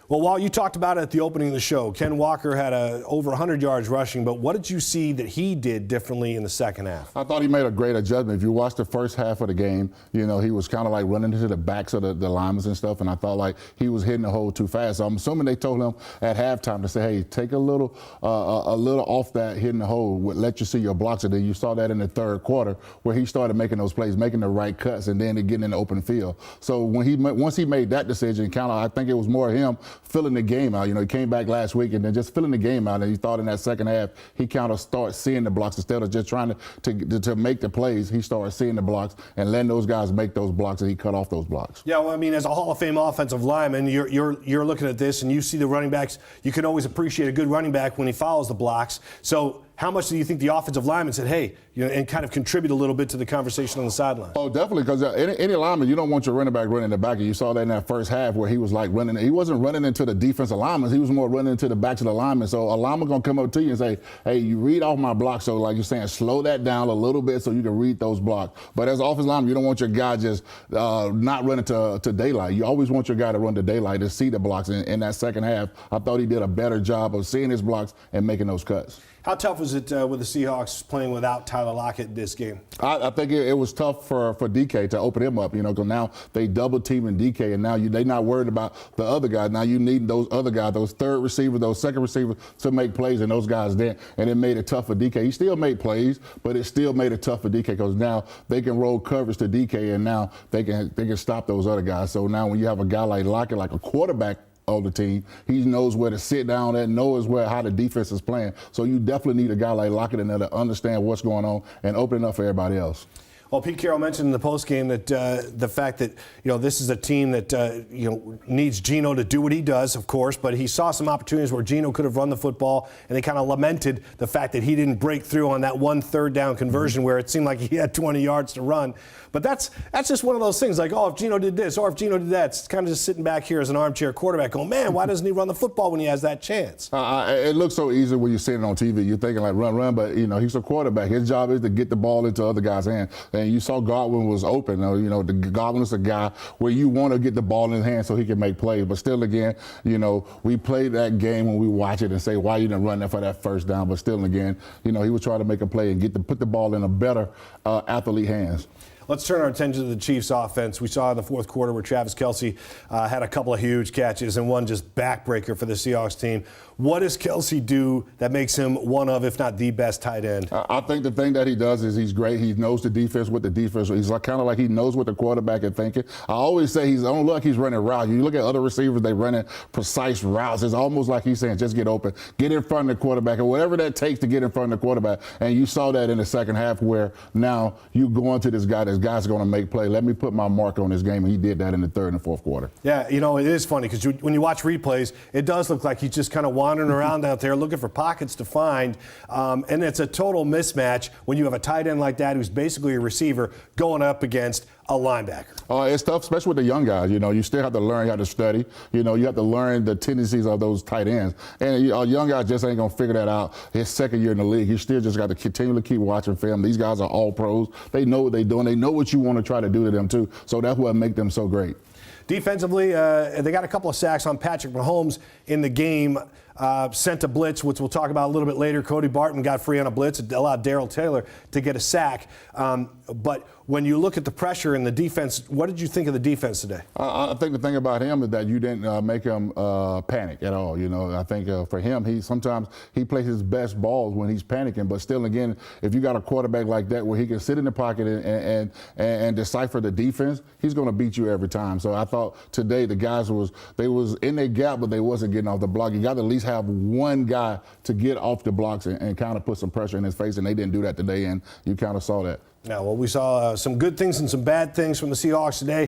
Well, while you talked about it at the opening of the show, Ken Walker had over 100 yards rushing, but what did you see that he did differently in the second half? I thought he made a great adjustment. If you watch the first half of the game, he was kind of like running into the backs of the linemen and stuff, and I thought like he was hitting the hole too fast. So I'm assuming they told him at halftime to say, hey, take a little off that hitting the hole, let you see your blocks. And then you saw that in the third quarter where he started making those plays, making the right cuts, and then getting in the open field. So once he made that decision, I think it was more him filling the game out. He came back last week and then just filling the game out. And he thought in that second half, he kind of started seeing the blocks instead of just trying to make the plays. He started seeing the blocks and letting those guys make those blocks, and he cut off those blocks. Yeah, well, I mean, as a Hall of Fame offensive lineman, you're looking at this and you see the running backs. You can always appreciate a good running back when he follows the blocks. So how much do you think the offensive lineman said, hey, and kind of contribute a little bit to the conversation on the sideline? Oh, definitely, because any lineman, you don't want your running back running in the back. And you saw that in that first half where he was like running. He wasn't running into the defensive linemen. He was more running into the backs of the linemen. So a lineman going to come up to you and say, hey, you read off my block. So like you're saying, slow that down a little bit so you can read those blocks. But as an offensive lineman, you don't want your guy just not running to daylight. You always want your guy to run to daylight to see the blocks. In that second half, I thought he did a better job of seeing his blocks and making those cuts. How tough was it with the Seahawks playing without Tyler Lockett this game? I think it was tough for DK to open him up, because now they double teaming DK, and now they're not worried about the other guys. Now you need those other guys, those third receivers, those second receivers to make plays, and those guys there. And it made it tough for DK. He still made plays, but it still made it tough for DK because now they can roll coverage to DK, and now they can stop those other guys. So now when you have a guy like Lockett, like a quarterback on the team, he knows where to sit down and knows how the defense is playing. So you definitely need a guy like Lockett in there to understand what's going on and open it up for everybody else. Well, Pete Carroll mentioned in the postgame that the fact that this is a team that needs Geno to do what he does, of course, but he saw some opportunities where Geno could have run the football, and they kind of lamented the fact that he didn't break through on that one third down conversion where it seemed like he had 20 yards to run. But that's just one of those things like, oh, if Geno did this or if Geno did that, it's kind of just sitting back here as an armchair quarterback going, man, why doesn't he run the football when he has that chance? It looks so easy when you're sitting on TV. You're thinking like run, but he's a quarterback. His job is to get the ball into other guys' hands. And you saw Godwin was open. Godwin is a guy where you want to get the ball in his hand so he can make plays. But still, again, we play that game when we watch it and say, why you didn't run that for that first down? But still, again, he was trying to make a play and put the ball in a better athlete hands. Let's turn our attention to the Chiefs' offense. We saw in the fourth quarter where Travis Kelce had a couple of huge catches and one just backbreaker for the Seahawks team. What does Kelce do that makes him one of, if not the best tight end? I think the thing that he does is he's great. He knows the defense with the defense. He's kind of like he knows what the quarterback is thinking. I always say I don't look like he's running routes. You look at other receivers, they running precise routes. It's almost like he's saying, just get open, get in front of the quarterback, or whatever that takes to get in front of the quarterback. And you saw that in the second half where now you go into this guy's going to make play. Let me put my mark on this game, and he did that in the third and fourth quarter. Yeah, it is funny because when you watch replays, it does look like he's just kind of wandering around out there looking for pockets to find, and it's a total mismatch when you have a tight end like that who's basically a receiver going up against a linebacker. It's tough, especially with the young guys. You still have to learn how to study. You have to learn the tendencies of those tight ends. And a young guy just ain't going to figure that out his second year in the league. You still just got to continually keep watching film. These guys are all pros. They know what they're doing. They know what you want to try to do to them, too. So that's what makes them so great. Defensively, they got a couple of sacks on Patrick Mahomes in the game. Sent a blitz, which we'll talk about a little bit later. Cody Barton got free on a blitz. It allowed Darrell Taylor to get a sack. But when you look at the pressure in the defense, what did you think of the defense today? I think the thing about him is that you didn't make him panic at all. I think for him, sometimes he plays his best balls when he's panicking. But still, again, if you got a quarterback like that where he can sit in the pocket and decipher the defense, he's going to beat you every time. So I thought today the guys was in their gap, but they wasn't getting off the block. You got to at least have one guy to get off the blocks and kind of put some pressure in his face, and they didn't do that today, and you kind of saw that. Yeah, well, we saw some good things and some bad things from the Seahawks today.